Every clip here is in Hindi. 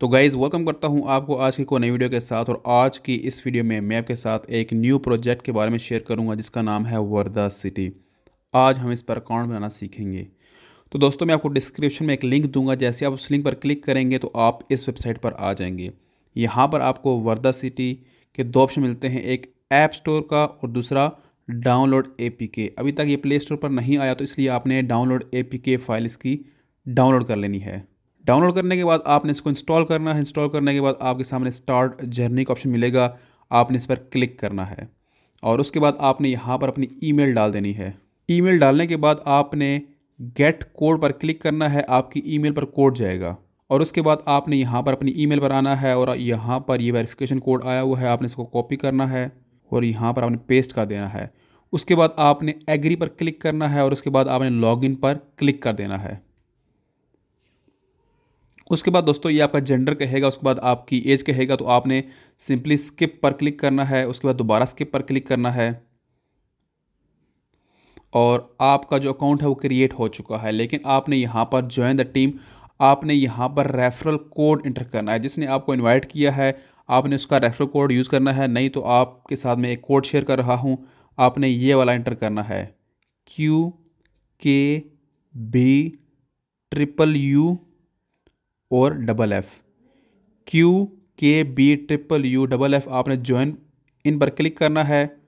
तो गाइज़ वेलकम करता हूं आपको आज की कोई नई वीडियो के साथ। और आज की इस वीडियो में मैं आपके साथ एक न्यू प्रोजेक्ट के बारे में शेयर करूंगा जिसका नाम है वर्दा सिटी। आज हम इस पर अकाउंट बनाना सीखेंगे। तो दोस्तों मैं आपको डिस्क्रिप्शन में एक लिंक दूंगा, जैसे आप उस लिंक पर क्लिक करेंगे तो आप इस वेबसाइट पर आ जाएंगे। यहाँ पर आपको वर्दा सिटी के दो ऑप्शन मिलते हैं, एक ऐप स्टोर का और दूसरा डाउनलोड APK। अभी तक ये प्ले स्टोर पर नहीं आया तो इसलिए आपने डाउनलोड APK फाइल इसकी डाउनलोड कर लेनी है। डाउनलोड करने के बाद आपने इसको इंस्टॉल करना है। इंस्टॉल करने के बाद आपके सामने स्टार्ट जर्नी का ऑप्शन मिलेगा, आपने इस पर क्लिक करना है और उसके बाद आपने यहाँ पर अपनी ईमेल डाल देनी है। ईमेल डालने के बाद आपने गेट कोड पर क्लिक करना है, आपकी ईमेल पर कोड जाएगा और उसके बाद आपने यहाँ पर अपनी ईमेल पर आना है और यहाँ पर ये वेरिफिकेशन कोड आया हुआ है, आपने इसको कॉपी करना है और यहाँ पर आपने पेस्ट कर देना है। उसके बाद आपने एग्री पर क्लिक करना है और उसके बाद आपने लॉगिन पर क्लिक कर देना है। उसके बाद दोस्तों ये आपका जेंडर कहेगा, उसके बाद आपकी एज कहेगा, तो आपने सिंपली स्किप पर क्लिक करना है। उसके बाद दोबारा स्किप पर क्लिक करना है और आपका जो अकाउंट है वो क्रिएट हो चुका है। लेकिन आपने यहाँ पर ज्वाइन द टीम, आपने यहाँ पर रेफरल कोड इंटर करना है। जिसने आपको इनवाइट किया है आपने उसका रेफरल कोड यूज़ करना है, नहीं तो आपके साथ मैं एक कोड शेयर कर रहा हूँ, आपने ये वाला इंटर करना है QKB और FFF। QKBFFF आपने ज्वाइन इन पर क्लिक करना है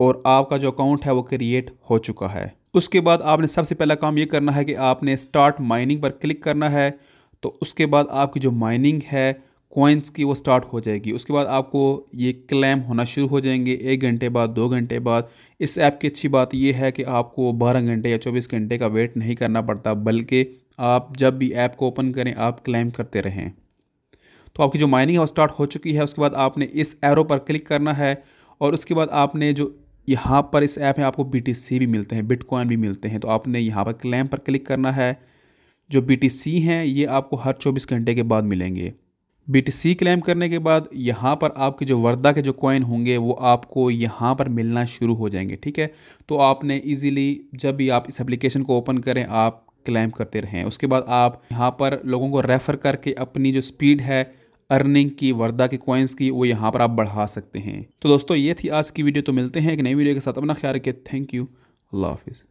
और आपका जो अकाउंट है वो क्रिएट हो चुका है। उसके बाद आपने सबसे पहला काम ये करना है कि आपने स्टार्ट माइनिंग पर क्लिक करना है। तो उसके बाद आपकी जो माइनिंग है कॉइन्स की वो स्टार्ट हो जाएगी। उसके बाद आपको ये क्लेम होना शुरू हो जाएंगे 1 घंटे बाद, 2 घंटे बाद। इस ऐप की अच्छी बात ये है कि आपको 12 घंटे या 24 घंटे का वेट नहीं करना पड़ता, बल्कि आप जब भी ऐप को ओपन करें आप क्लेम करते रहें। तो आपकी जो माइनिंग है वो स्टार्ट हो चुकी है। उसके बाद आपने इस एरो पर क्लिक करना है और उसके बाद आपने जो यहाँ पर इस ऐप में आपको BTC भी मिलते हैं, बिटकॉइन भी मिलते हैं, तो आपने यहाँ पर क्लेम पर क्लिक करना है। जो BTC हैं ये आपको हर 24 घंटे के बाद मिलेंगे। BTC क्लेम करने के बाद यहाँ पर आपके जो वर्दा के जो कॉइन होंगे वो आपको यहाँ पर मिलना शुरू हो जाएंगे। ठीक है, तो आपने इजीली जब भी आप इस एप्लीकेशन को ओपन करें आप क्लेम करते रहें। उसके बाद आप यहाँ पर लोगों को रेफ़र करके अपनी जो स्पीड है अर्निंग की, वर्दा के कॉइन्स की, वो यहाँ पर आप बढ़ा सकते हैं। तो दोस्तों ये थी आज की वीडियो। तो मिलते हैं एक नई वीडियो के साथ। अपना ख्याल रखिए। Thank you. अल्लाह हाफिज़।